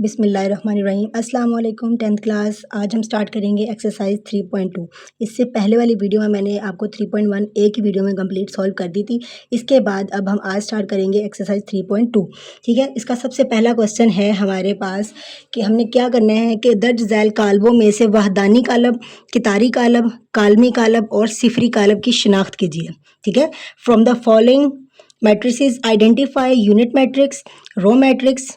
बिस्मिल्लाहिर्रहमानिर्रहीम। अस्सलाम वालेकुम 10th क्लास। आज हम स्टार्ट करेंगे एक्सरसाइज 3.2। इससे पहले वाली वीडियो में मैंने आपको 3.1 एक ही वीडियो में कंप्लीट सॉल्व कर दी थी। इसके बाद अब हम आज स्टार्ट करेंगे एक्सरसाइज 3.2। ठीक है, इसका सबसे पहला क्वेश्चन है हमारे पास कि हमने क्या करना है कि दर्ज झैल कालबों में से वहदानी कालब, कितारी कालब, कालमी कालब और सिफरी कालब की शिनाख्त कीजिए। ठीक है, from the following matrices identify unit matrix, row matrix,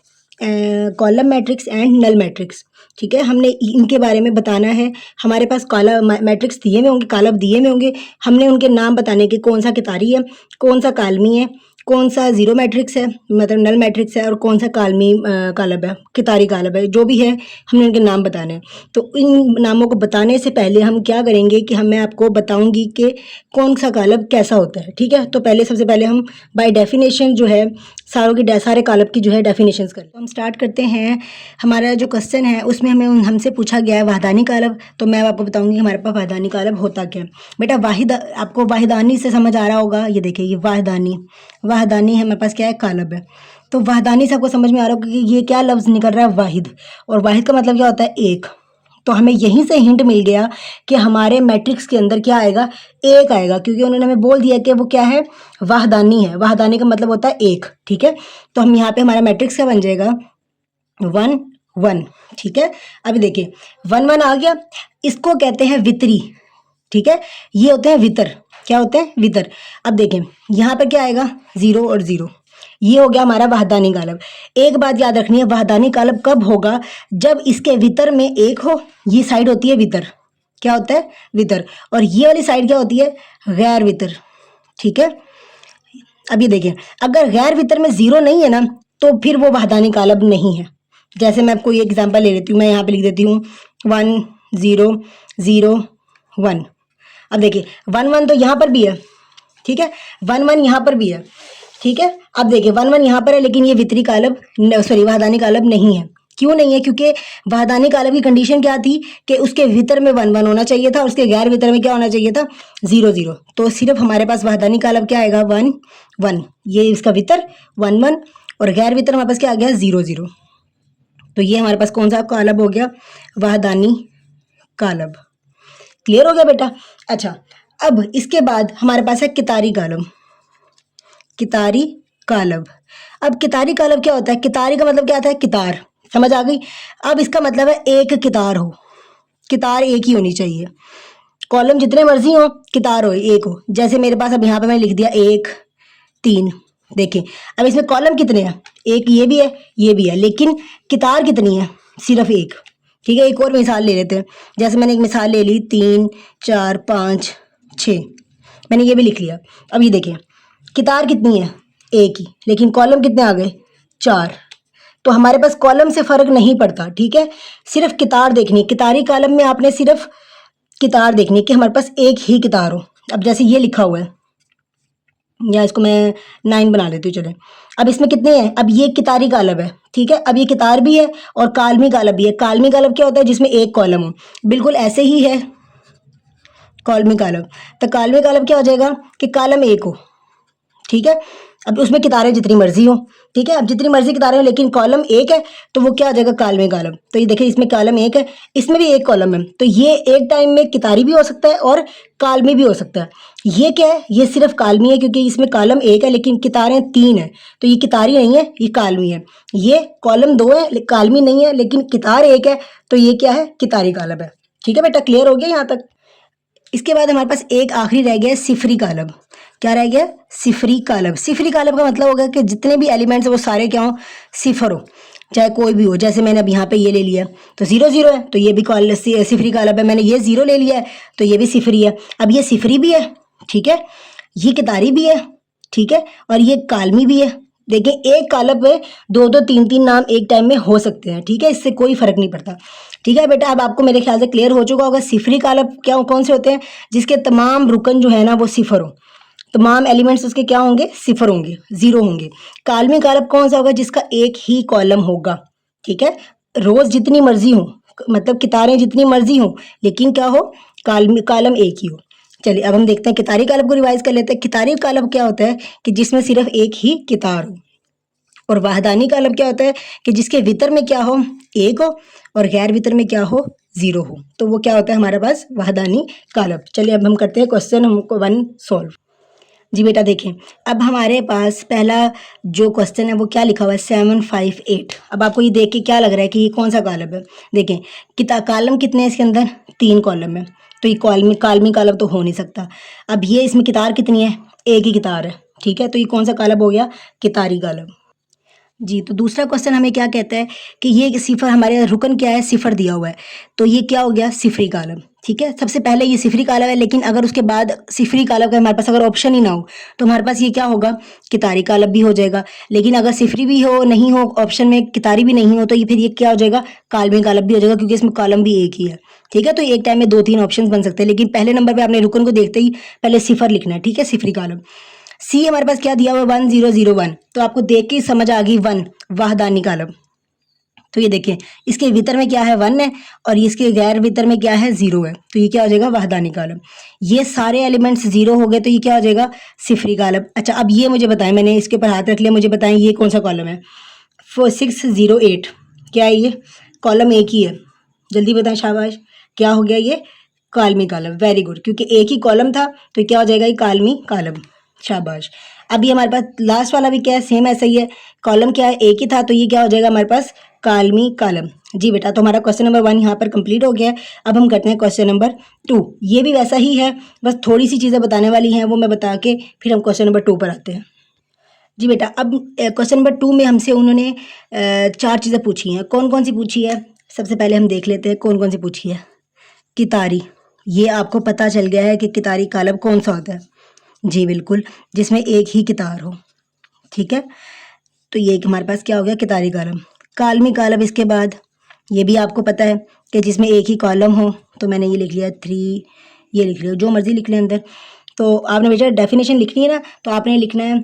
column matrix and null matrix. ठीक है, हमने इनके बारे में बताना है। हमारे पास कॉलम मैट्रिक्स दिए हुए होंगे, कालब दिए हुए होंगे, हमने उनके नाम बताने के कौन सा कितारी है, कौन सा कालमी है, कौन सा जीरो मैट्रिक्स है मतलब नल मैट्रिक्स है और कौन सा कालमी कालब है, कितारी कालब है, जो भी है हमने उनके नाम बताने हैं। तो इन नामों को बताने से पहले हम क्या करेंगे कि मैं आपको बताऊंगी कि कौन सा कालब कैसा होता है। ठीक है, तो पहले सबसे पहले हम बाय डेफिनेशन जो है सारे कालब की जो है डेफिनेशंस करते हैं। हम स्टार्ट करते हैं। हमारा जो क्वेश्चन है उसमें हमसे पूछा गया है वहदानी कालब। तो मैं आपको बताऊंगी हमारे पास वहदानी कालब होता क्या है। बेटा वाहिद, आपको वाहिदानी से समझ आ रहा होगा। ये देखिए, ये वाहदानी है, हमारे पास क्या है, कालब है। तो वाहदानी से आपको समझ में आ रहा होगा कि ये क्या लफ्ज़ निकल रहा है, वाहिद। और वाहिद का मतलब क्या होता है, एक। तो हमें यहीं से हिंट मिल गया कि हमारे मैट्रिक्स के अंदर क्या आएगा, एक आएगा, क्योंकि उन्होंने हमें बोल दिया कि वो क्या है, वाहदानी है। वाहदानी का मतलब होता है एक। ठीक है, तो हम यहाँ पे हमारा मैट्रिक्स क्या बन जाएगा, 1 1। ठीक है, अभी देखिए 1 1 आ गया। इसको कहते हैं वितरी। ठीक है, ये होते हैं वितर। क्या होते हैं, वितर। अब देखें यहाँ पर क्या आएगा, 0 और 0। ये हो गया हमारा वहदानी कालब। एक बात याद रखनी है, वहदानी कालब कब होगा, जब इसके वितर में एक हो। ये साइड होती है वितर, क्या होता है, वितर। और ये वाली साइड क्या होती है, गैर वितर। ठीक है, अब ये देखिए, अगर गैर वितर में 0 नहीं है ना, तो फिर वो वहदानी कालब नहीं है। जैसे मैं आपको ये एग्जांपल ले लेती हूँ, मैं यहाँ पे लिख देती हूँ 1 0 0 1। अब देखिए 1 1 तो यहाँ पर भी है। ठीक है, 1 1 यहाँ पर भी है। ठीक है, अब देखिए 1 1 यहाँ पर है, लेकिन ये वितरी कालब वहदानी कालब नहीं है। क्यों नहीं है, क्योंकि वहदानी कालब की कंडीशन क्या थी कि उसके वितर में 1 1 होना चाहिए था और उसके गैर वितर में क्या होना चाहिए था, 0 0। तो सिर्फ हमारे पास वहदानी कालब क्या आएगा, 1 1। ये इसका वितर 1 1 और गैर वितर हमारे पास क्या आ गया, 0 0। तो ये हमारे पास कौन सा कालब हो गया, वहदानी कालब। क्लियर हो गया बेटा। अच्छा, अब इसके बाद हमारे पास है कितारी कालब। कितारी कालब। अब कितारी कालब क्या होता है, कितारी का मतलब क्या आता है, कितार। समझ आ गई। अब इसका मतलब है एक कितार हो, कितार एक ही होनी चाहिए। कॉलम जितने मर्जी हो, कितार हो एक हो। जैसे मेरे पास अब यहाँ पे मैंने लिख दिया 1 3। देखिए अब इसमें कॉलम कितने हैं, एक ये भी है, ये भी है, लेकिन कितार कितनी है, सिर्फ एक। ठीक है, एक और मिसाल ले लेते हैं। जैसे मैंने एक मिसाल ले ली 3 4 5 6, मैंने ये भी लिख लिया। अब ये देखिए कितार कितनी है, एक ही, लेकिन कॉलम कितने आ गए, 4। तो हमारे पास कॉलम से फर्क नहीं पड़ता। ठीक है, सिर्फ कितार देखनी है। कितारी कालम में आपने सिर्फ कितार देखनी है कि हमारे पास एक ही कितार हो। अब जैसे ये लिखा हुआ है, या इसको मैं 9 बना लेती हूँ, चले। अब इसमें कितने हैं, अब ये कितारी कालब है। ठीक है, अब ये कितार भी है और कालमी कालब भी है। कालमी कालब क्या होता है, जिसमें एक कॉलम हो, बिल्कुल ऐसे ही है कॉलमी कालब। तो कालमी कालब क्या हो जाएगा कि कालम एक हो। ठीक है, अब उसमें कितारें जितनी मर्जी हो। ठीक है, अब जितनी मर्जी कितारें हो, लेकिन कॉलम एक है, तो वो क्या हो जाएगा, कालमी कालब। तो ये देखिए इसमें कॉलम एक है, इसमें भी एक कॉलम है, तो ये एक टाइम में कितारी भी हो सकता है और कालमी भी हो सकता है। ये क्या है, ये सिर्फ कालमी है, क्योंकि इसमें कॉलम एक है लेकिन कितारें 3 है, तो ये कितारी नहीं है, ये कालमी है। ये कॉलम 2 है, कालमी नहीं है, लेकिन कितार एक है, तो ये क्या है, कितारी कालब है। ठीक है बेटा, क्लियर हो गया यहाँ तक। इसके बाद हमारे पास एक आखिरी रह गया, सिफरी कालब। क्या रह गया, सिफरी कालब। सिफरी कालब का मतलब होगा कि जितने भी एलिमेंट्स है वो सारे क्या हो, सिफर हो, चाहे कोई भी हो। जैसे मैंने अब यहाँ पे ये ले लिया तो 0 0 है, तो ये भी सिफरी कालब है। मैंने ये 0 ले लिया है, तो ये भी सिफरी है। अब ये सिफरी भी है, ठीक है, ये कितारी भी है, ठीक है, और ये कालमी भी है। देखिए एक कालब में 2 2 3 3 नाम एक टाइम में हो सकते हैं। ठीक है, इससे कोई फर्क नहीं पड़ता। ठीक है बेटा, अब आपको मेरे ख्याल से क्लियर हो चुका होगा। सिफरी कालब क्या कौन से होते हैं, जिसके तमाम रुकन जो है ना वो सिफर हो, तमाम एलिमेंट्स उसके क्या होंगे, सिफर होंगे, 0 होंगे। कालमी कालब कौन सा होगा, जिसका एक ही कॉलम होगा। ठीक है, रोज जितनी मर्जी हो, मतलब कितारें जितनी मर्जी हो, लेकिन क्या हो, कालम एक ही हो। चलिए अब हम देखते हैं कितारी कालब को रिवाइज कर लेते हैं। कितारी कालब क्या होता है कि जिसमें सिर्फ एक ही कितार हो। और वाहदानी कालब क्या होता है कि जिसके वितर में क्या हो, 1 हो और गैर वितर में क्या हो, 0 हो, तो वो क्या होता है हमारे पास वाहदानी कालब। चलिए अब हम करते हैं क्वेश्चन 1 सॉल्व। जी बेटा देखें, अब हमारे पास पहला जो क्वेश्चन है वो क्या लिखा हुआ है, 758। अब आपको ये देख के क्या लग रहा है कि ये कौन सा कालम है? देखें कालम कितने हैं इसके अंदर, 3 कॉलम है, तो ये कालमी कालम तो हो नहीं सकता। अब ये इसमें कितार कितनी है, एक ही कितार है, ठीक है, तो ये कौन सा कालम हो गया, कितारी कालम। जी, तो दूसरा क्वेश्चन हमें क्या कहता है कि ये सिफर हमारे रुकन क्या है, सिफर दिया हुआ है, तो ये क्या हो गया, सिफरी कालम। ठीक है, सबसे पहले ये सिफरी कालम है, लेकिन अगर उसके बाद सिफरी कालम का हमारे पास अगर ऑप्शन ही ना हो तो हमारे पास ये क्या होगा, कितारी कालम भी हो जाएगा। लेकिन अगर सिफरी भी हो, नहीं हो ऑप्शन में, कितारी भी नहीं हो, तो ये फिर ये क्या हो जाएगा, कालमी कालम भी हो जाएगा, क्योंकि इसमें कॉलम भी एक ही है। ठीक है, तो एक टाइम में 2-3 ऑप्शन बन सकते हैं, लेकिन पहले नंबर पर आपने रुकन को देखते ही पहले सिफर लिखना है। ठीक है, सिफरी कालम। सी हमारे पास क्या दिया हुआ, 1001, तो आपको देख के ही समझ आ गई 1 वाहदानी कालम। तो ये देखिए इसके भीतर में क्या है, 1 है, और इसके गैर भीतर में क्या है, 0 है, तो ये क्या हो जाएगा, वाहदानी कालम। ये सारे एलिमेंट्स 0 हो गए, तो ये क्या हो जाएगा, सिफरी कालम। अच्छा अब ये मुझे बताएं, मैंने इसके ऊपर हाथ रख लिया, मुझे बताएं ये कौन सा कॉलम है, 4608, क्या है ये, कॉलम एक ही है, जल्दी बताएं, शाबाश, क्या हो गया ये, कालमी कालम, वेरी गुड, क्योंकि एक ही कॉलम था तो क्या हो जाएगा, ये कालमी कालम, शाबाश। अभी हमारे पास लास्ट वाला भी क्या है, सेम ऐसा ही है, कॉलम क्या है, एक ही था, तो ये क्या हो जाएगा हमारे पास, कालमी कालम। जी बेटा, तो हमारा क्वेश्चन नंबर 1 यहाँ पर कंप्लीट हो गया है। अब हम करते हैं क्वेश्चन नंबर 2, ये भी वैसा ही है, बस थोड़ी सी चीज़ें बताने वाली हैं, वो मैं बता के फिर हम क्वेश्चन नंबर 2 पर आते हैं। जी बेटा, अब क्वेश्चन नंबर 2 में हमसे उन्होंने 4 चीज़ें पूछी हैं। कौन कौन सी पूछी है, सबसे पहले हम देख लेते हैं कौन कौन सी पूछी है। कितारी, ये आपको पता चल गया है कि कितारी कालम कौन सा होता है। जी बिल्कुल, जिसमें एक ही कितार हो। ठीक है, तो ये हमारे पास क्या हो गया, कितारी कालम। कालमी कालम इसके बाद, ये भी आपको पता है कि जिसमें एक ही कॉलम हो, तो मैंने ये लिख लिया 3, ये लिख लिया, जो मर्जी लिख लें अंदर। तो आपने बेटा डेफिनेशन लिखनी है ना, तो आपने लिखना है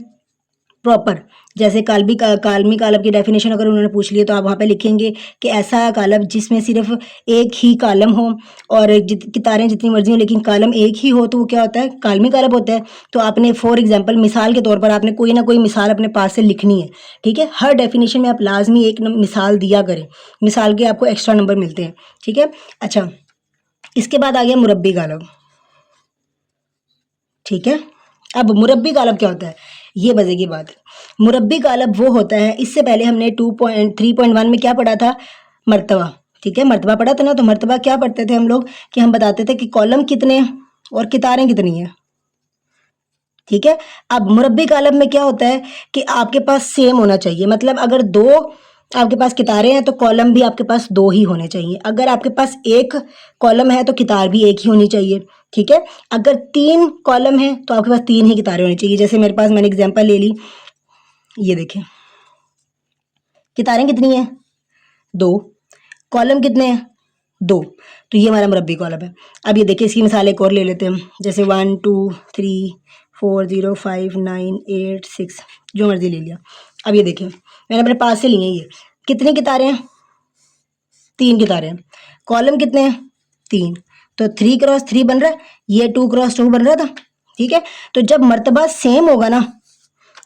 प्रॉपर, जैसे कालमी कालम की डेफिनेशन अगर उन्होंने पूछ ली तो आप वहाँ पे लिखेंगे कि ऐसा कालम जिसमें सिर्फ एक ही कालम हो और कितारें जितनी मर्जी हो लेकिन कालम एक ही हो, तो वो क्या होता है, कालमी कालम होता है। तो आपने फॉर एग्जांपल, मिसाल के तौर पर आपने कोई ना कोई मिसाल अपने पास से लिखनी है। ठीक है, हर डेफिनेशन में आप लाजमी एक मिसाल दिया करें, मिसाल के आपको एक्स्ट्रा नंबर मिलते हैं। ठीक है, अच्छा इसके बाद आ गया मुरब्बी कालम। ठीक है, अब मुरब्बी कालम क्या होता है, ये मजे की बात है। मुरब्बी कालम वो होता है, इससे पहले हमने 3.1 में क्या पढ़ा था, मर्तबा। ठीक है, मर्तबा पढ़ा था ना, तो मर्तबा क्या पढ़ते थे हम लोग कि हम बताते थे कि कॉलम कितने और कितारें कितनी हैं। ठीक है, अब मुरब्बी कालम में क्या होता है कि आपके पास सेम होना चाहिए, मतलब अगर 2 आपके पास कितारें हैं तो कॉलम भी आपके पास 2 ही होने चाहिए। अगर आपके पास एक कॉलम है तो कितार भी एक ही होनी चाहिए। ठीक है, अगर 3 कॉलम है तो आपके पास 3 ही कितारें होनी चाहिए। जैसे मेरे पास, मैंने एग्जांपल ले ली, ये देखें, कितारें कितनी हैं, 2, कॉलम कितने हैं, 2, तो ये हमारा मुरब्बी कॉलम है। अब ये देखिए इसकी मिसाल एक और ले लेते हैं हम, जैसे 1 2 3 4 0 5 9 8 6, जो मर्जी ले लिया। अब ये देखिए मैंने अपने पास से लिए हैं, ये कितनी कितारें हैं, 3 कितारें हैं, कॉलम कितने हैं, 3, तो 3 क्रॉस 3 बन रहा है, ये 2 क्रॉस 2 बन रहा था। ठीक है, तो जब मर्तबा सेम होगा ना,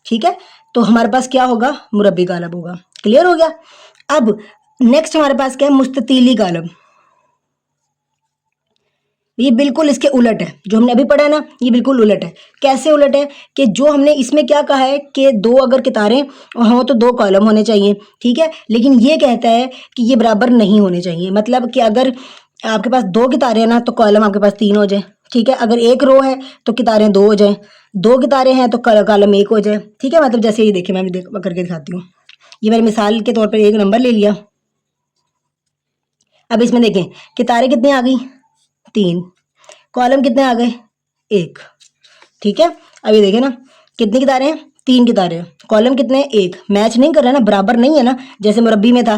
ठीक है, तो हमारे पास क्या होगा, मुरब्बी कालम होगा। क्लियर हो गया। अब नेक्स्ट हमारे पास क्या है, मुस्ततीली कालम। ये बिल्कुल इसके उलट है, जो हमने अभी पढ़ा है ना, ये बिल्कुल उलट है। कैसे उलट है कि जो हमने इसमें क्या कहा है कि 2 अगर कितारें हो तो 2 कॉलम होने चाहिए। ठीक है, लेकिन ये कहता है कि ये बराबर नहीं होने चाहिए, मतलब कि अगर आपके पास 2 कितारें हैं ना तो कॉलम आपके पास 3 हो जाए। ठीक है, अगर एक रो है तो कितारें 2 हो जाए, 2 कितारें हैं तो कॉलम 1 हो जाए। ठीक है, मतलब जैसे ये देखिए, मैं करके दिखाती हूँ। ये मैंने मिसाल के तौर पर एक नंबर ले लिया। अब इसमें देखें कितारें कितनी आ गई, 3, कॉलम कितने आ गए, 1। ठीक है, अब ये देखें ना, कितनी कितारें हैं, 3 कितारें हैं, कॉलम कितने हैं, 1। मैच नहीं कर रहा ना, बराबर नहीं है ना, जैसे मुरब्बी में था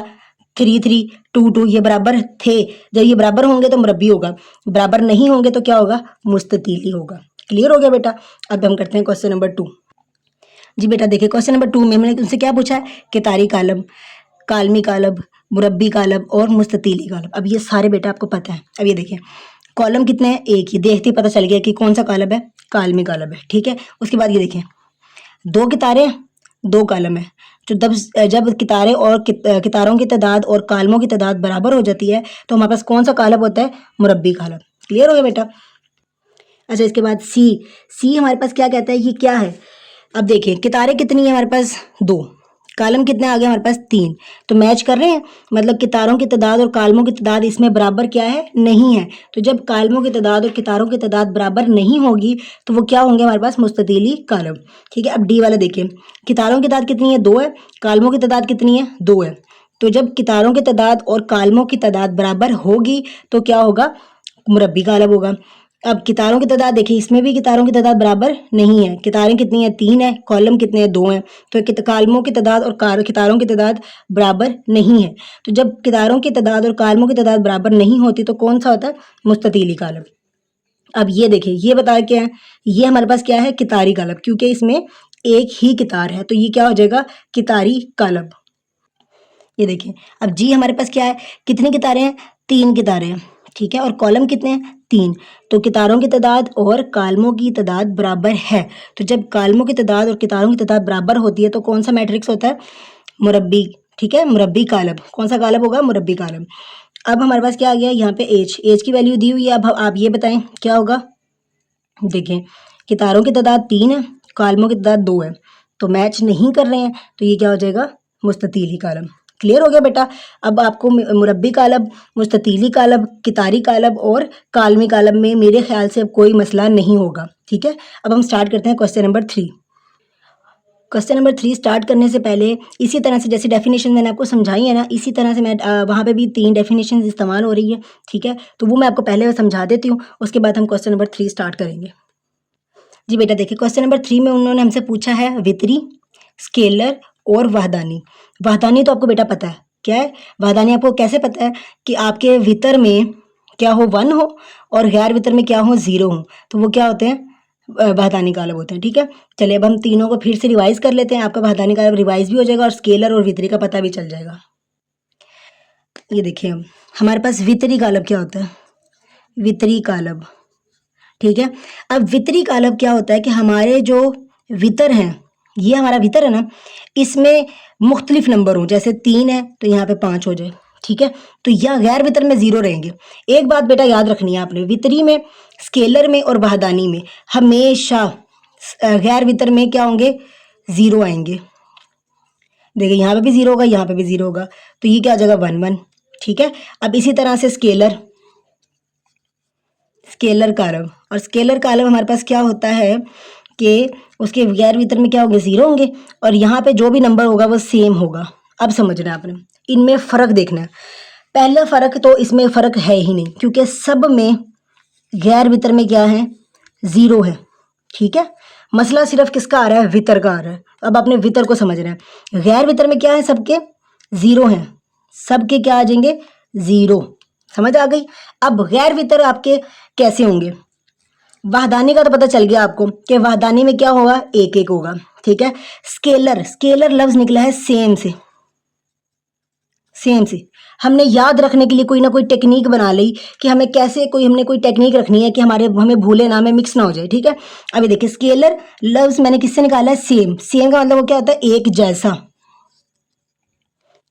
3 3 2 2, ये बराबर थे। जब ये बराबर होंगे तो मुरब्बी होगा, बराबर नहीं होंगे तो क्या होगा, मुस्ततीली होगा। क्लियर हो गया बेटा। अब हम करते हैं क्वेश्चन नंबर 2। जी बेटा देखिए, क्वेश्चन नंबर 2 में मैंने तुमसे क्या पूछा है, कितारी कालम, कालमी कालम, मुरब्बी कालम और मुस्ततीली कालम। अब ये सारे बेटा आपको पता है। अब ये देखिए कॉलम कितने हैं, एक ही, देखते ही पता चल गया कि कौन सा कालम है, कालमी कालम है। ठीक है, उसके बाद ये देखें 2 कितारें, 2 कॉलम है। तो जब कितारें और कितारों की तादाद और कालमों की तादाद बराबर हो जाती है तो हमारे पास कौन सा कॉलम होता है? मुरब्बी कॉलम। क्लियर हो गया बेटा? अच्छा, इसके बाद सी हमारे पास क्या कहता है? ये क्या है? अब देखिए कितारें कितनी है हमारे पास? 2। कालम कितने आ गए हमारे पास? 3। तो मैच कर रहे हैं, मतलब कितारों की तादाद और कालमों की तादाद इसमें बराबर क्या है? नहीं है। तो जब कालमों की तादाद और कितारों की तादाद बराबर नहीं होगी तो वो क्या होंगे हमारे पास? मुस्ततीली कालम। ठीक है, अब डी वाला देखिए, कितारों की तादाद कितनी है? 2 है। कालमों की तादाद कितनी है? 2 है। तो जब कितारों की तादाद और कालमों की तादाद बराबर होगी तो क्या होगा? मुरब्बी कालम होगा। अब कितारों की तादाद देखिए, इसमें भी कितारों की तादाद बराबर नहीं है। कितारें कितनी है? 3 है। कॉलम कितने हैं? 2 हैं। तो कालमों की तादाद और कितारों की तादाद बराबर नहीं है। तो जब कितारों की तादाद और कालमों की तादाद बराबर नहीं होती तो कौन सा होता है? मुस्ततीली कालम। अब ये देखिए, ये बताया क्या है? ये हमारे पास क्या है? कितारी कालम, क्योंकि इसमें एक ही कितार है तो ये क्या हो जाएगा? कितारी कालम। ये देखिए, अब जी हमारे पास क्या है? कितनी कितारें हैं? 3 कितारें हैं। ठीक है, और कॉलम कितने हैं? 3। तो कितारों की तादाद और कालमों की तादाद बराबर है। तो जब कालमों की तादाद और कितारों की तादाद बराबर होती है तो कौन सा मैट्रिक्स होता है? मुरब्बी। ठीक है, मुरब्बी कालम। कौन सा कालम होगा? मुरब्बी कालम। अब हमारे पास क्या आ गया यहाँ पे? एज की वैल्यू दी हुई है। अब आप ये बताएं क्या होगा? देखिए, कितारों की तादाद 3 है, कालमों की तादाद 2 है, तो मैच नहीं कर रहे हैं, तो ये क्या हो जाएगा? मुस्ततीली कालम। क्लियर हो गया बेटा? अब आपको मुरब्बी कालम, मुस्ततीली कालम, कितारी कालम और कालमी कालम में मेरे ख्याल से अब कोई मसला नहीं होगा। ठीक है, अब हम स्टार्ट करते हैं question number 3। Question number 3 start करने से पहले इसी तरह से जैसे डेफिनेशन मैंने आपको समझाई है ना, इसी तरह से मैं वहाँ पे भी 3 डेफिनेशन इस्तेमाल हो रही है। ठीक है, तो वो मैं आपको पहले समझा देती हूँ, उसके बाद हम क्वेश्चन नंबर 3 स्टार्ट करेंगे। जी बेटा, देखिए क्वेश्चन नंबर 3 में उन्होंने हमसे पूछा है वितरी, स्केलर और वहदानी। वहदानी तो आपको बेटा पता है क्या है? वहदानी आपको कैसे पता है? कि आपके वितर में क्या हो? 1 हो और गैर वितर में क्या हो? 0 हो, तो वो क्या होते हैं? वहदानी कालम होते हैं। ठीक है, चलिए अब हम तीनों को फिर से रिवाइज कर लेते हैं। आपका वहदानी कालम रिवाइज भी हो जाएगा और स्केलर और वितरी का पता भी चल जाएगा। ये देखिए, हमारे पास वितरी कालम क्या होता है? वितरी कालम। ठीक है, अब वितरी कालम क्या होता है कि हमारे जो वितर हैं, ये हमारा वितर है ना, इसमें मुख्तलिफ नंबर हों, जैसे 3 है तो यहाँ पे 5 हो जाए। ठीक है, तो यह गैर वितर में 0 रहेंगे। एक बात बेटा याद रखनी है आपने, वितरी में, स्केलर में और वहदानी में हमेशा गैर वितर में क्या होंगे? 0 आएंगे। देखिए यहाँ पे भी 0 होगा, यहाँ पे भी 0 होगा, तो ये क्या आ जाएगा? 1 1। ठीक है, अब इसी तरह से स्केलर कॉलम, और स्केलर कॉलम हमारे पास क्या होता है कि उसके गैर वितर में क्या होंगे? 0 होंगे, और यहाँ पे जो भी नंबर होगा वो सेम होगा। अब समझना है आपने, इनमें फ़र्क देखना है। पहला फ़र्क तो इसमें फ़र्क है ही नहीं, क्योंकि सब में गैर वितर में क्या है? 0 है। ठीक है, मसला सिर्फ किसका आ रहा है? वितर का आ रहा है। अब आपने वितर को समझना है। गैर वितर में क्या है? सबके 0 हैं, सबके क्या आ जाएंगे? 0। समझ आ गई? अब गैर वितर आपके कैसे होंगे? वहदानी का तो पता चल गया आपको कि वहदानी में क्या होगा? 1 1 होगा। ठीक है, स्केलर लफ्ज निकला है सेम से। हमने याद रखने के लिए कोई ना कोई टेक्निक बना ली कि हमने कोई टेक्निक रखनी है कि हमें भूले ना, हमें मिक्स ना हो जाए। ठीक है, अभी देखिए स्केलर लफ्ज मैंने किससे निकाला है? सेम का मतलब वो क्या होता है? एक जैसा।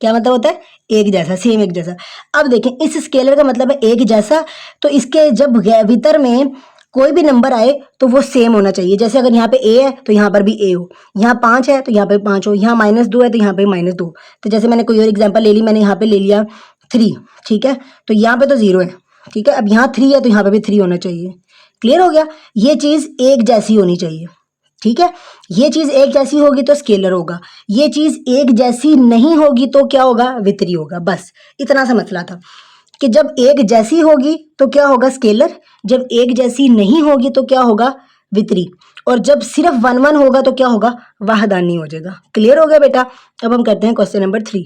क्या मतलब होता है? एक जैसा, सेम, एक जैसा। अब देखें, इस स्केलर का मतलब है एक जैसा, तो इसके जब वितर में कोई भी नंबर आए तो वो सेम होना चाहिए। जैसे अगर यहाँ पे ए है तो यहाँ पर भी ए हो, यहाँ 5 है तो यहाँ पे 5 हो, यहाँ -2 है तो यहाँ पे -2। तो जैसे मैंने कोई और एग्जांपल ले ली, मैंने यहाँ पे ले लिया 3। ठीक है, तो यहाँ पे तो 0 है। ठीक है, अब यहाँ 3 है तो यहाँ पे भी 3 होना चाहिए। क्लियर हो गया? ये चीज़ एक जैसी होनी चाहिए। ठीक है, ये चीज़ एक जैसी होगी तो स्केलर होगा, ये चीज़ एक जैसी नहीं होगी तो क्या होगा? वितरी होगा। बस इतना सा मसला था कि जब एक जैसी होगी तो क्या होगा? स्केलर, जब एक जैसी नहीं होगी तो क्या होगा? वितरी, और जब सिर्फ 1 1 होगा तो क्या होगा? वहदानी हो जाएगा। क्लियर हो गया बेटा? अब हम करते हैं क्वेश्चन नंबर 3।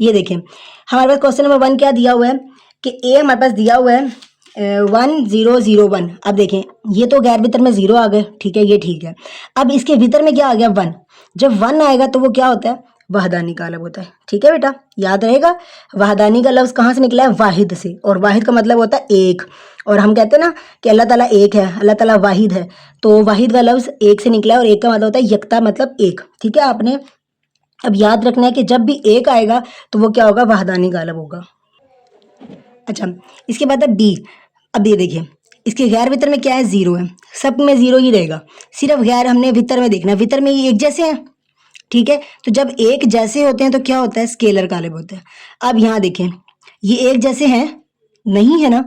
ये देखिए, हमारे पास क्वेश्चन नंबर 1 क्या दिया हुआ है कि ए हमारे पास दिया हुआ है 1 0 0 1। अब देखें, ये तो गैर वितर में 0 आ गए। ठीक है, ये ठीक है। अब इसके वितर में क्या आ गया? 1। जब 1 आएगा तो वो क्या होता है? वहदानी कालम होता है। ठीक है बेटा, याद रहेगा, वहदानी का लफ्ज़ कहाँ से निकला है? वाहिद से, और वाहिद का मतलब होता है एक, और हम कहते हैं ना कि अल्लाह ताला एक है, अल्लाह ताला वाहिद है, तो वाहिद का लफ्ज़ एक से निकला है और एक का मतलब होता है यकता, मतलब एक। ठीक है, आपने अब याद रखना है कि जब भी एक आएगा तो वो क्या होगा, वहदानी गालिब होगा। अच्छा, इसके बाद है बी। अब ये देखिए, इसके गैर वितर में क्या है, ज़ीरो है, सब में ज़ीरो ही रहेगा, सिर्फ गैर हमने वितर में देखना है, वितर में ये एक जैसे हैं। ठीक है, तो जब एक जैसे होते हैं तो क्या होता है, स्केलर गालिब होता है। अब यहाँ देखें, ये एक जैसे हैं नहीं है ना,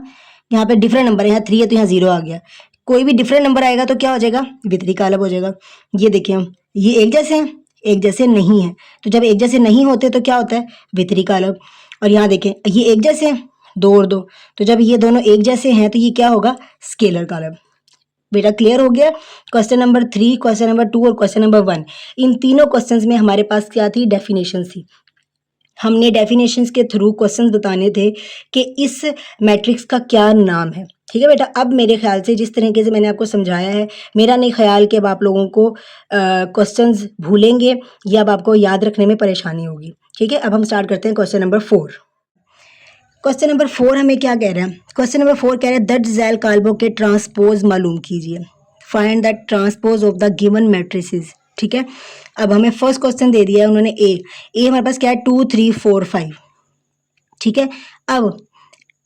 यहाँ पे डिफरेंट नंबर है, यहाँ 3 है तो यहाँ 0 आ गया। कोई भी डिफरेंट नंबर आएगा तो क्या हो जाएगा, वितरी गालिब हो जाएगा। ये देखिए हम, ये एक जैसे हैं, एक जैसे नहीं है, तो जब एक जैसे नहीं होते तो क्या होता है, वितरी गालिब। और यहाँ देखें, ये एक जैसे हैं, 2 और 2, तो जब ये दोनों एक जैसे हैं तो ये क्या होगा, स्केलर गालिब। बेटा क्लियर हो गया। क्वेश्चन नंबर 3, क्वेश्चन नंबर 2 और क्वेश्चन नंबर 1, इन तीनों क्वेश्चंस में हमारे पास क्या थी, डेफिनेशन थी। हमने डेफिनेशंस के थ्रू क्वेश्चंस बताने थे कि इस मैट्रिक्स का क्या नाम है। ठीक है बेटा, अब मेरे ख्याल से जिस तरीके से मैंने आपको समझाया है, मेरा नहीं ख्याल कि अब आप लोगों को क्वेश्चंस भूलेंगे या अब आपको याद रखने में परेशानी होगी। ठीक है, अब हम स्टार्ट करते हैं क्वेश्चन नंबर 4। क्वेश्चन नंबर 4 हमें क्या कह रहा है, क्वेश्चन नंबर 4 कह रहा है दैट ज़ैल काल्बो के ट्रांसपोज मालूम कीजिए, find the transpose of the given matrices. ठीक है, अब हमें फर्स्ट क्वेश्चन दे दिया है उन्होंने ए हमारे पास क्या है, 2 3 4 5। ठीक है, अब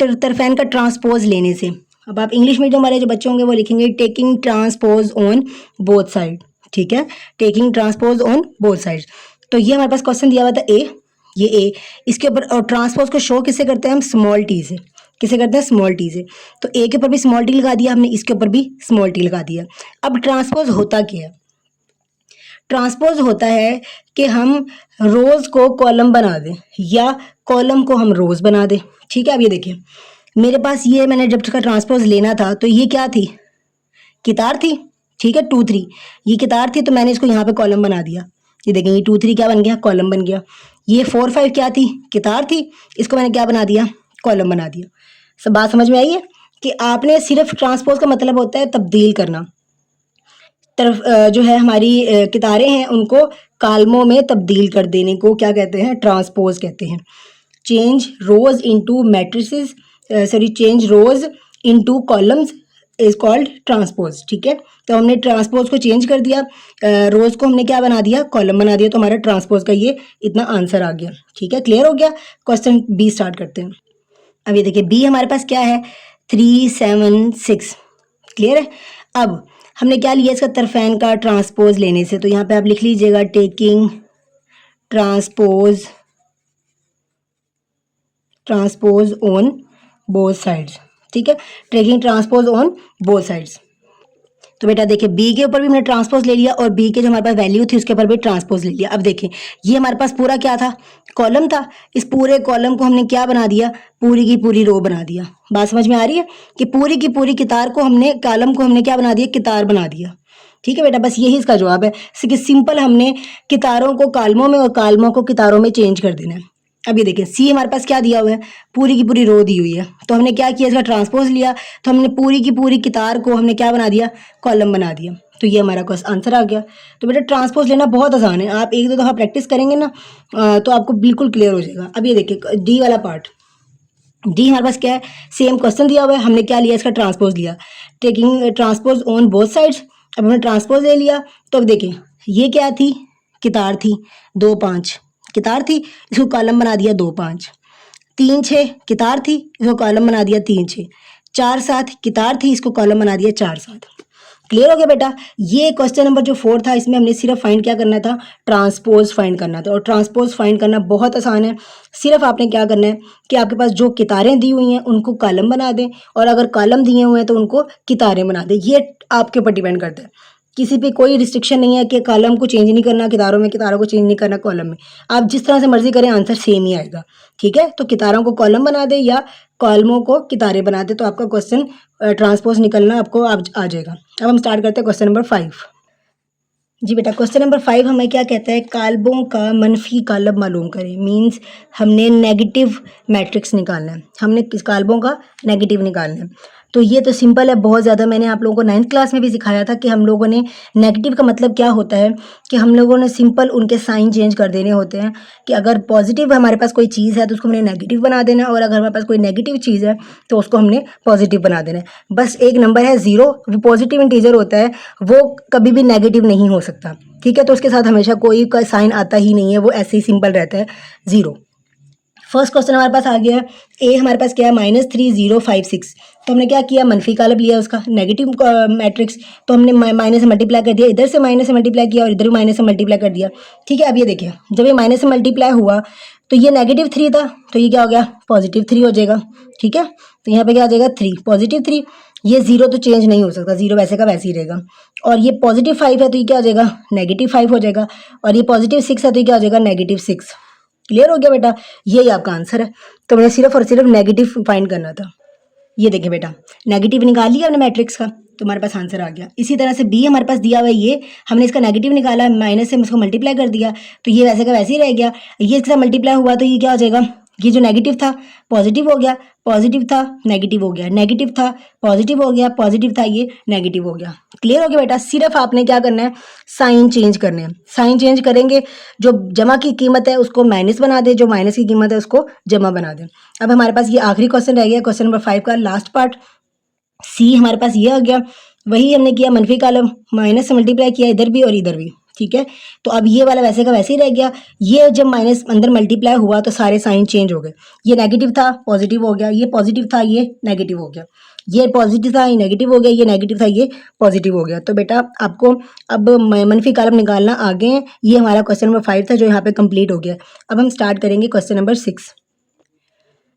तरफेन का ट्रांसपोज लेने से, अब आप इंग्लिश मीडियम वाले जो बच्चे होंगे वो लिखेंगे taking transpose on both side. ठीक है, taking transpose on both side. तो ये हमारे पास क्वेश्चन दिया हुआ था ए, ये ए, इसके ऊपर और ट्रांसपोज को शो किससे करते हैं हम, स्मॉल टी से। किसे करते हैं, स्मॉल टी से। तो ए के ऊपर भी स्मॉल टी लगा दिया हमने, इसके ऊपर भी स्मॉल टी लगा दिया। अब ट्रांसपोज होता क्या है, ट्रांसपोज होता है कि हम रोज को कॉलम बना दें या कॉलम को हम रोज बना दें। ठीक है, अब ये देखिए मेरे पास ये, मैंने जब इसका ट्रांसपोज लेना था तो ये क्या थी, कितार थी। ठीक है, 2 3 ये कितार थी, तो मैंने इसको यहाँ पे कॉलम बना दिया। ये देखें, ये 2 3 क्या बन गया, कॉलम बन गया। ये 4 5 क्या थी, कितार थी, इसको मैंने क्या बना दिया, कॉलम बना दिया। सब बात समझ में आई है कि आपने सिर्फ ट्रांसपोज का मतलब होता है तब्दील करना। तरफ जो है हमारी कितारें हैं उनको कालमों में तब्दील कर देने को क्या कहते हैं, ट्रांसपोज कहते हैं। Change rose into matrices, sorry change rose into columns is called transpose. ठीक है, तो हमने ट्रांसपोज को चेंज कर दिया, रोज को हमने क्या बना दिया, कॉलम बना दिया, तो हमारा ट्रांसपोज का ये इतना आंसर आ गया। ठीक है, क्लियर हो गया। क्वेश्चन बी स्टार्ट करते हैं। अब ये देखिए बी हमारे पास क्या है, 3 7 6। क्लियर है। अब हमने क्या लिया इसका तरफेन का ट्रांसपोज लेने से, तो यहाँ पे आप लिख लीजिएगा taking transpose on both sides. ठीक है, taking transpose on both sides. तो बेटा देखिए बी के ऊपर भी हमने ट्रांसपोज ले लिया और बी के जो हमारे पास वैल्यू थी उसके ऊपर भी ट्रांसपोज ले लिया। अब देखिए ये हमारे पास पूरा क्या था, कॉलम था, इस पूरे कॉलम को हमने क्या बना दिया, पूरी की पूरी रो बना दिया। बात समझ में आ रही है कि पूरी की पूरी कितार को हमने, कॉलम को हमने क्या बना दिया, कितार बना दिया। ठीक है बेटा, बस यही इसका जवाब है कि सिंपल हमने कितारों को कालमों में और कालमों को कितारों में चेंज कर देना है। अब ये देखिए सी हमारे पास क्या दिया हुआ है, पूरी की पूरी रो दी हुई है, तो हमने क्या किया, इसका ट्रांसपोज लिया, तो हमने पूरी की पूरी कितार को हमने क्या बना दिया, कॉलम बना दिया। तो ये हमारा आंसर आ गया। तो बेटा ट्रांसपोज लेना बहुत आसान है, आप 1 2 दफ़ा प्रैक्टिस करेंगे ना तो आपको बिल्कुल क्लियर हो जाएगा। अब ये देखिए डी वाला पार्ट, डी हमारे पास क्या है, सेम क्वेश्चन दिया हुआ है, हमने क्या लिया, इसका ट्रांसपोज लिया, taking transpose on both sides. अब हमने ट्रांसपोज ले लिया, तो अब देखिए ये क्या थी, कितार थी, 2 5 कितार थी, इसको कॉलम बना दिया 2 5, 3 6 कितार थी, इसको कॉलम बना दिया 3 6, 4 7 कितार थी, इसको कॉलम बना दिया 4 7। क्लियर हो गया बेटा। ये क्वेश्चन नंबर जो 4 था इसमें हमने सिर्फ फाइंड क्या करना था, ट्रांसपोज फाइंड करना था। और ट्रांसपोज फाइंड करना बहुत आसान है, सिर्फ आपने क्या करना है कि आपके पास जो कितारें दी हुई हैं उनको कॉलम बना दें, और अगर कॉलम दिए हुए हैं तो उनको कितारें बना दें। ये आपके ऊपर डिपेंड करता है, किसी पे कोई रिस्ट्रिक्शन नहीं है कि कॉलम को चेंज नहीं करना कितारों में, कितारों को चेंज नहीं करना कॉलम में। आप जिस तरह से मर्जी करें आंसर सेम ही आएगा। ठीक है, तो कितारों को कॉलम बना दे या कॉलमों को कितारें बना दे, तो आपका क्वेश्चन ट्रांसपोज निकलना आपको आ जाएगा। अब हम स्टार्ट करते हैं क्वेश्चन नंबर 5। जी बेटा क्वेश्चन नंबर 5 हमें क्या कहता है, काल्बों का मनफी कालब मालूम करें। मीन्स हमने नेगेटिव मैट्रिक्स निकालना है, हमने किस काल्बों का नेगेटिव निकालना है। तो ये तो सिंपल है बहुत ज़्यादा। मैंने आप लोगों को 9th क्लास में भी सिखाया था कि हम लोगों ने नेगेटिव का मतलब क्या होता है, कि हम लोगों ने सिंपल उनके साइन चेंज कर देने होते हैं। कि अगर पॉजिटिव हमारे पास कोई चीज़ है तो उसको हमने नेगेटिव बना देना है, और अगर हमारे पास कोई नेगेटिव चीज़ है तो उसको हमने पॉजिटिव बना देना है। बस एक नंबर है 0, वो पॉजिटिव इंटीजर होता है, वो कभी भी नेगेटिव नहीं हो सकता, ठीक है। तो उसके साथ हमेशा कोई का साइन आता ही नहीं है, वो ऐसे ही सिंपल रहता है 0। फर्स्ट क्वेश्चन हमारे पास आ गया है। ए हमारे पास क्या है -3056। तो हमने क्या किया, मनफी कालब लिया उसका नेगेटिव मैट्रिक्स, तो हमने माइनस से मल्टीप्लाई कर दिया, इधर से माइनस से मल्टीप्लाई किया और इधर भी माइनस से मल्टीप्लाई कर दिया, ठीक है। अब ये देखिए, जब ये माइनस से मल्टीप्लाई हुआ तो ये -3 था, तो ये क्या हो गया, +3 हो जाएगा, ठीक है। तो यहाँ पे क्या आ जाएगा 3, +3। ये 0 तो चेंज नहीं हो सकता, 0 वैसे का वैसे ही रहेगा। और ये +5 है तो ये क्या हो जाएगा, -5 हो जाएगा। और ये +6 है तो ये क्या हो जाएगा, -6। क्लियर हो गया बेटा, यही आपका आंसर है। तो मुझे सिर्फ और सिर्फ नेगेटिव फाइंड करना था। ये देखें बेटा, नेगेटिव निकाल लिया हमने मैट्रिक्स का, तो हमारे पास आंसर आ गया। इसी तरह से बी हमारे पास दिया हुआ है, ये हमने इसका नेगेटिव निकाला, माइनस से उसको मल्टीप्लाई कर दिया, तो ये वैसे का वैसे ही रह गया। ये इसका मल्टीप्लाई हुआ तो ये क्या हो जाएगा, ये जो नेगेटिव था पॉजिटिव हो गया, पॉजिटिव था नेगेटिव हो गया, नेगेटिव था पॉजिटिव हो गया, पॉजिटिव था ये नेगेटिव हो गया। क्लियर हो गया बेटा। सिर्फ आपने क्या करना है, साइन चेंज करने हैं। साइन चेंज करेंगे, जो जमा की कीमत है उसको माइनस बना दे, जो माइनस की कीमत है उसको जमा बना दे। अब हमारे पास ये आखिरी क्वेश्चन रह गया, क्वेश्चन नंबर 5 का लास्ट पार्ट। सी हमारे पास ये आ गया, वही हमने किया, मनफी कॉलम माइनस से मल्टीप्लाई किया इधर भी और इधर भी, ठीक है। तो अब ये वाला वैसे का वैसे ही रह गया। ये जब माइनस अंदर मल्टीप्लाई हुआ तो सारे साइन चेंज हो गए। ये नेगेटिव था पॉजिटिव हो गया, ये पॉजिटिव था ये नेगेटिव हो गया, ये पॉजिटिव था ये नेगेटिव हो गया, ये नेगेटिव था ये पॉजिटिव हो गया। तो बेटा आपको अब मनफी कॉलम निकालना आगे है। ये हमारा क्वेश्चन नंबर 5 था जो यहाँ पे कंप्लीट हो गया। अब हम स्टार्ट करेंगे क्वेश्चन नंबर 6।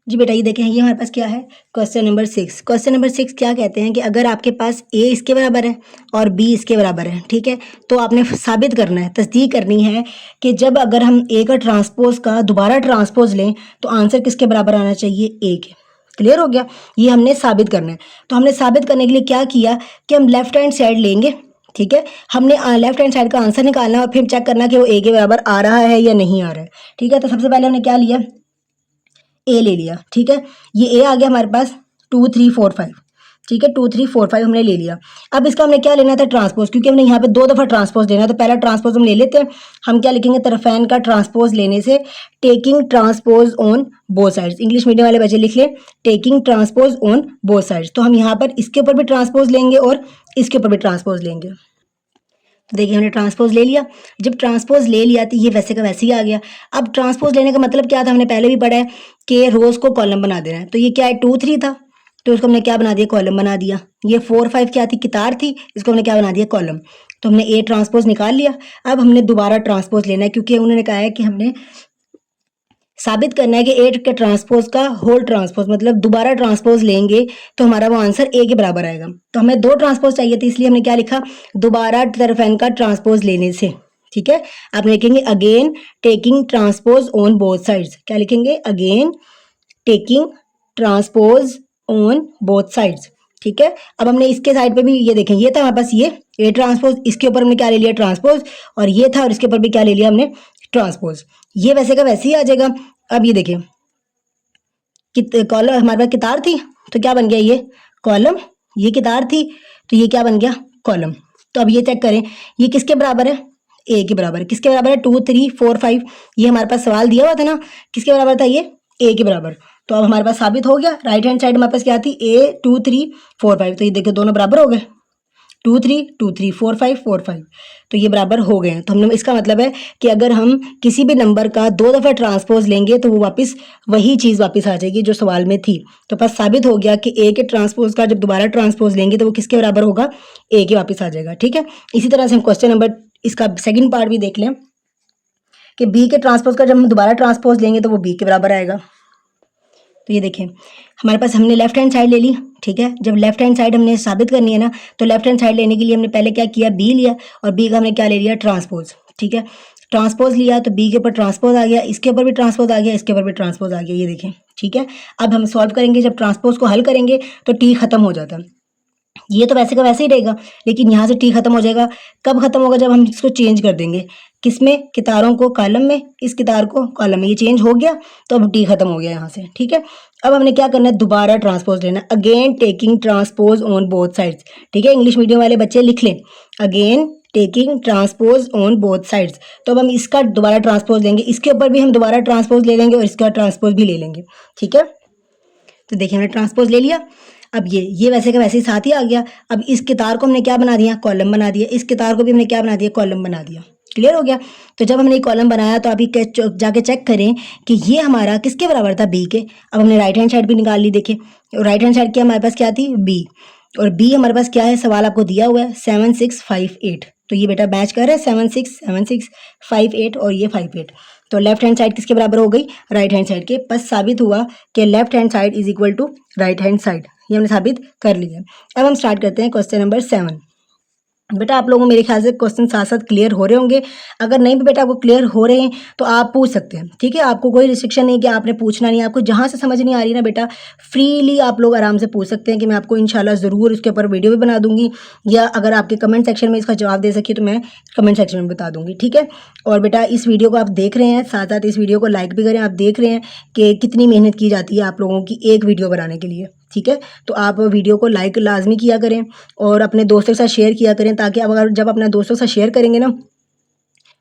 जी बेटा, ये देखें, ये हमारे पास क्या है, क्वेश्चन नंबर 6। क्वेश्चन नंबर 6 क्या कहते हैं कि अगर आपके पास ए इसके बराबर है और बी इसके बराबर है, ठीक है, तो आपने साबित करना है, तस्दीक करनी है कि जब अगर हम ए का ट्रांसपोज का दोबारा ट्रांसपोज लें तो आंसर किसके बराबर आना चाहिए, ए के। क्लियर हो गया, ये हमने साबित करना है। तो हमने साबित करने के लिए क्या किया कि हम लेफ्ट हैंड साइड लेंगे, ठीक है। हमने लेफ्ट हैंड साइड का आंसर निकालना और फिर चेक करना कि वो ए के बराबर आ रहा है या नहीं आ रहा है, ठीक है। तो सबसे पहले हमने क्या लिया, ए ले लिया, ठीक है। ये ए आ गया हमारे पास 2 3 4 5, ठीक है, 2 3 4 5 हमने ले लिया। अब इसका हमने क्या लेना था, ट्रांसपोज, क्योंकि हमने यहाँ पे 2 दफ़ा ट्रांसपोज लेना है। तो पहला ट्रांसपोज हम ले लेते हैं। हम क्या लिखेंगे, तरफैन का ट्रांसपोज लेने से taking transpose on both sides. English medium वाले बच्चे लिख लें taking transpose on both sides. तो हम यहाँ पर इसके ऊपर भी ट्रांसपोज लेंगे और इसके ऊपर भी ट्रांसपोज लेंगे। तो देखिए हमने ट्रांसपोज ले लिया। जब ट्रांसपोज ले लिया तो ये वैसे का वैसे ही आ गया। अब ट्रांसपोज लेने का मतलब क्या था, हमने पहले भी पढ़ा है कि रोज को कॉलम बना देना है। तो ये क्या है, 2 3 था तो इसको हमने क्या बना दिया, कॉलम बना दिया। ये 4 5 क्या थी, कितार थी, इसको हमने क्या बना दिया, कॉलम। तो हमने ए ट्रांसपोज निकाल लिया। अब हमने दोबारा ट्रांसपोज लेना है, क्योंकि उन्होंने कहा है कि हमने साबित करना है कि ए के ट्रांसपोज का होल ट्रांसपोज, मतलब दोबारा ट्रांसपोज लेंगे तो हमारा वो आंसर ए के बराबर आएगा। तो हमें 2 ट्रांसपोज चाहिए थे, इसलिए हमने क्या लिखा, दोबारा तरफैन का ट्रांसपोज लेने से, ठीक है। आप लिखेंगे again taking transpose on both sides. क्या लिखेंगे, again taking transpose on both sides, ठीक है। अब हमने इसके साइड पे भी ये देखें, ये था हमारे पास ये ए ट्रांसपोज, इसके ऊपर हमने क्या ले लिया, ट्रांसपोज, और ये था और इसके ऊपर भी क्या ले लिया हमने, ट्रांसपोज। ये वैसे का वैसे ही आ जाएगा। अब ये देखिए, कॉलम हमारे पास कितार थी तो क्या बन गया, ये कॉलम, ये कितार थी तो ये क्या बन गया, कॉलम। तो अब ये चेक करें, ये किसके बराबर है, ए के बराबर है। किसके बराबर है, 2 3 4 5, ये हमारे पास सवाल दिया हुआ था ना, किसके बराबर था, ये ए के बराबर। तो अब हमारे पास साबित हो गया। राइट हैंड साइड हमारे पास क्या थी, ए 2 3 4 5, तो ये देखो दोनों बराबर हो गए, 2 3 4 5 4 5, तो ये बराबर हो गए हैं। तो हमने, इसका मतलब है कि अगर हम किसी भी नंबर का 2 दफ़ा ट्रांसपोज लेंगे तो वो वापस वही चीज़ वापस आ जाएगी जो सवाल में थी। तो बस साबित हो गया कि ए के ट्रांसपोज का जब दोबारा ट्रांसपोज लेंगे तो वो किसके बराबर होगा, ए के वापस आ जाएगा, ठीक है। इसी तरह से हम क्वेश्चन नंबर इसका सेकेंड पार्ट भी देख लें कि बी के ट्रांसपोज का जब हम दोबारा ट्रांसपोज लेंगे तो वो बी के बराबर आएगा। तो ये देखें, हमारे पास हमने लेफ्ट हैंड साइड ले ली, ठीक है। जब लेफ्ट हैंड साइड हमने साबित करनी है ना, तो लेफ्ट हैंड साइड लेने के लिए हमने पहले क्या किया, बी लिया, और बी का हमने क्या ले लिया, ट्रांसपोज, ठीक है। ट्रांसपोज लिया तो बी के ऊपर ट्रांसपोज आ गया, इसके ऊपर भी ट्रांसपोज आ गया, इसके ऊपर भी ट्रांसपोज आ गया, ये देखें, ठीक है। अब हम सॉल्व करेंगे, जब ट्रांसपोज को हल करेंगे तो टी खत्म हो जाता है। ये तो वैसे का वैसे ही रहेगा, लेकिन यहाँ से टी खत्म हो जाएगा। कब खत्म होगा? जब हम इसको चेंज कर देंगे। किसमें? कितारों को कॉलम में, इस कितार को कॉलम में। ये चेंज हो गया तो अब टी खत्म हो गया यहाँ से, ठीक है। अब हमने क्या करना है? दोबारा ट्रांसपोज लेना है। Again taking transpose on both sides, ठीक है। इंग्लिश मीडियम वाले बच्चे लिख लें, again taking transpose on both sides. तो अब हम इसका दोबारा ट्रांसपोज लेंगे, इसके ऊपर भी हम दोबारा ट्रांसपोज ले लेंगे और इसका ट्रांसपोज भी ले लेंगे, ठीक है। तो देखिए हमने ट्रांसपोज ले लिया। अब ये वैसे का वैसे ही साथ ही आ गया। अब इस कितार को हमने क्या बना दिया? कॉलम बना दिया। इस कितार को भी हमने क्या बना दिया? कॉलम बना दिया। क्लियर हो गया? तो जब हमने कॉलम बनाया तो अभी जाके चेक करें कि ये हमारा किसके बराबर था? बी के। अब हमने राइट हैंड साइड भी निकाल ली। देखिए राइट हैंड साइड की हमारे पास क्या थी? बी। और बी हमारे पास क्या है? सवाल आपको दिया हुआ है 7 6 5 8। तो ये बेटा मैच कर रहा है 7 6 5 8 और ये 5 8। तो लेफ्ट हैंड साइड किसके बराबर हो गई? राइट हैंड साइड के। बस साबित हुआ कि left hand side is equal to right hand side. ये हमने साबित कर लिया। अब हम स्टार्ट करते हैं क्वेश्चन नंबर 7। बेटा आप लोगों मेरे ख्याल से क्वेश्चन साथ साथ क्लियर हो रहे होंगे। अगर नहीं भी बेटा आपको क्लियर हो रहे हैं तो आप पूछ सकते हैं, ठीक है। आपको कोई रिस्ट्रिक्शन नहीं कि आपने पूछना नहीं। आपको जहाँ से समझ नहीं आ रही ना बेटा, फ्रीली आप लोग आराम से पूछ सकते हैं कि मैं आपको इंशाल्लाह ज़रूर इसके ऊपर वीडियो भी बना दूंगी, या अगर आपके कमेंट सेक्शन में इसका जवाब दे सकी तो मैं कमेंट सेक्शन में बता दूंगी, ठीक है। और बेटा इस वीडियो को आप देख रहे हैं, साथ साथ इस वीडियो को लाइक भी करें। आप देख रहे हैं कि कितनी मेहनत की जाती है आप लोगों की एक वीडियो बनाने के लिए, ठीक है। तो आप वीडियो को लाइक लाजमी किया करें और अपने दोस्तों के साथ शेयर किया करें, ताकि अब अगर जब अपने दोस्तों के साथ शेयर करेंगे ना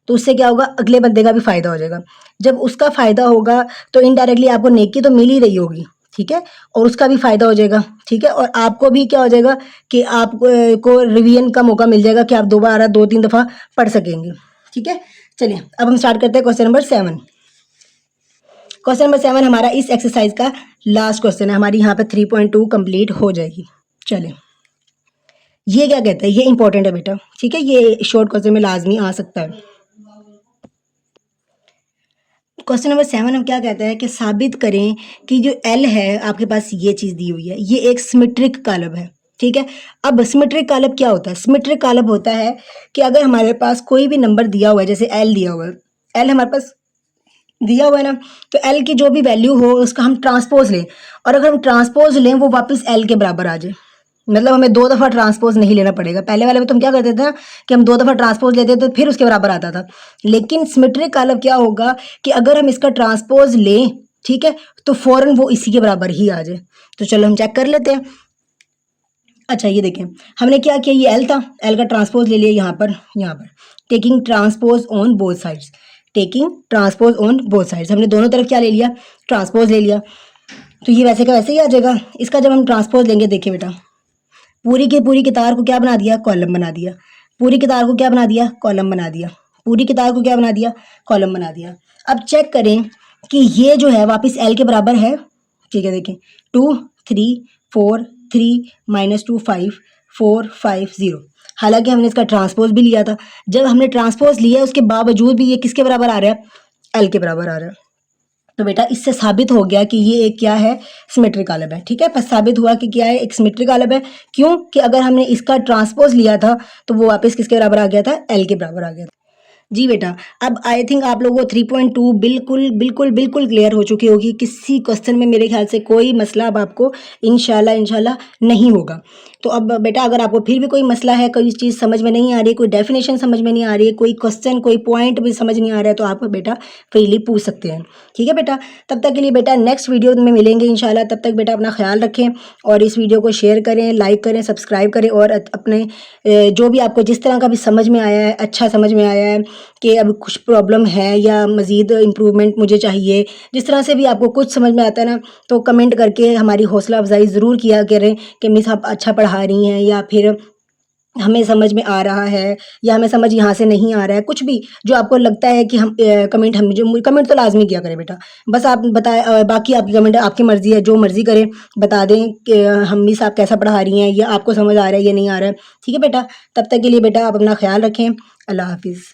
तो उससे क्या होगा? अगले बंदे का भी फ़ायदा हो जाएगा। जब उसका फ़ायदा होगा तो इनडायरेक्टली आपको नेकी तो मिल ही रही होगी, ठीक है, और उसका भी फ़ायदा हो जाएगा, ठीक है। और आपको भी क्या हो जाएगा कि आप को रिवीजन का मौका मिल जाएगा कि आप दोबारा 2-3 दफ़ा पढ़ सकेंगे, ठीक है। चलिए अब हम स्टार्ट करते हैं क्वेश्चन नंबर 7। क्वेश्चन नंबर 7 हमारा इस एक्सरसाइज का लास्ट क्वेश्चन है। हमारी यहाँ पे 3.2 कंप्लीट हो जाएगी। चलिए ये क्या कहता है? ये इंपॉर्टेंट है बेटा, ठीक है। ये शॉर्ट क्वेश्चन में लाजमी आ सकता है। क्वेश्चन नंबर 7 हम क्या कहता है कि साबित करें कि जो एल है आपके पास, ये चीज़ दी हुई है, ये एक सिमेट्रिक कालब है, ठीक है। अब सिमेट्रिक कालब क्या होता है? सिमेट्रिक कालब होता है कि अगर हमारे पास कोई भी नंबर दिया हुआ है, जैसे एल दिया हुआ है, एल हमारे पास दिया हुआ है ना, तो एल की जो भी वैल्यू हो उसका हम ट्रांसपोज लें, और अगर हम ट्रांसपोज लें वो वापस एल के बराबर आ जाए। मतलब हमें 2 दफ़ा ट्रांसपोज नहीं लेना पड़ेगा। पहले वाले में तो हम क्या करते थे ना कि हम 2 दफ़ा ट्रांसपोज लेते थे फिर उसके बराबर आता था। लेकिन सिमेट्रिक कालब क्या होगा कि अगर हम इसका ट्रांसपोज लें, ठीक है, तो फ़ौरन वो इसी के बराबर ही आ जाए। तो चलो हम चेक कर लेते हैं। अच्छा ये देखें हमने क्या किया, ये एल था, एल का ट्रांसपोज ले लिया यहाँ पर taking transpose on both sides. Taking transpose on both sides, हमने दोनों तरफ क्या ले लिया? ट्रांसपोज ले लिया। तो ये वैसे का वैसे ही आ जाएगा। इसका जब हम ट्रांसपोज लेंगे, देखिए बेटा पूरी की पूरी कितार को क्या बना दिया? कॉलम बना दिया। पूरी कितार को क्या बना दिया? कॉलम बना दिया। पूरी कितार को क्या बना दिया? कॉलम बना दिया। अब चेक करें कि ये जो है वापस एल के बराबर है, ठीक है। देखें 2 3 4 3 -2 5 4 5 0। हालांकि हमने इसका ट्रांसपोज भी लिया था। जब हमने ट्रांसपोज लिया उसके बावजूद भी ये किसके बराबर आ रहा है? एल के बराबर आ रहा है। तो बेटा इससे साबित हो गया कि ये एक क्या है? सिमेट्रिक कालब है, ठीक है। पर साबित हुआ कि क्या है? एक सिमेट्रिक कालब है। क्यों? कि अगर हमने इसका ट्रांसपोज लिया था तो वो वापस किसके बराबर आ गया था? एल के बराबर आ गया था। जी बेटा अब आई थिंक आप लोगों को 3.2 बिल्कुल बिल्कुल बिल्कुल क्लियर हो चुकी होगी। किसी क्वेश्चन में मेरे ख्याल से कोई मसला अब आपको इंशाल्लाह नहीं होगा। तो अब बेटा अगर आपको फिर भी कोई मसला है, कोई चीज़ समझ में नहीं आ रही है, कोई डेफिनेशन समझ में नहीं आ रही है, कोई क्वेश्चन कोई पॉइंट भी समझ नहीं आ रहा है, तो आप बेटा फ्रीली पूछ सकते हैं, ठीक है बेटा। तब तक के लिए बेटा नेक्स्ट वीडियो में मिलेंगे इंशाल्लाह। तब तक बेटा अपना ख्याल रखें और इस वीडियो को शेयर करें, लाइक करें, सब्सक्राइब करें, और अपने जो भी आपको जिस तरह का भी समझ में आया है, अच्छा समझ में आया है कि अब कुछ प्रॉब्लम है या मज़ीद इम्प्रूवमेंट मुझे चाहिए, जिस तरह से भी आपको कुछ समझ में आता है ना, तो कमेंट करके हमारी हौसला अफजाई ज़रूर किया करें कि मिस आप अच्छा पढ़ा रही हैं, या फिर हमें समझ में आ रहा है, या हमें समझ यहाँ से नहीं आ रहा है। कुछ भी जो आपको लगता है कि हम कमेंट हम जो कमेंट तो लाजमी किया करें बेटा। बस आप बताएं, बाकी आपकी कमेंट आपकी मर्ज़ी है, जो मर्ज़ी करें, बता दें कि हम मिस आप कैसा पढ़ा रही हैं, या आपको समझ आ रहा है या नहीं आ रहा है, ठीक है बेटा। तब तक के लिए बेटा आप अपना ख्याल रखें। अल्लाह हाफिज़।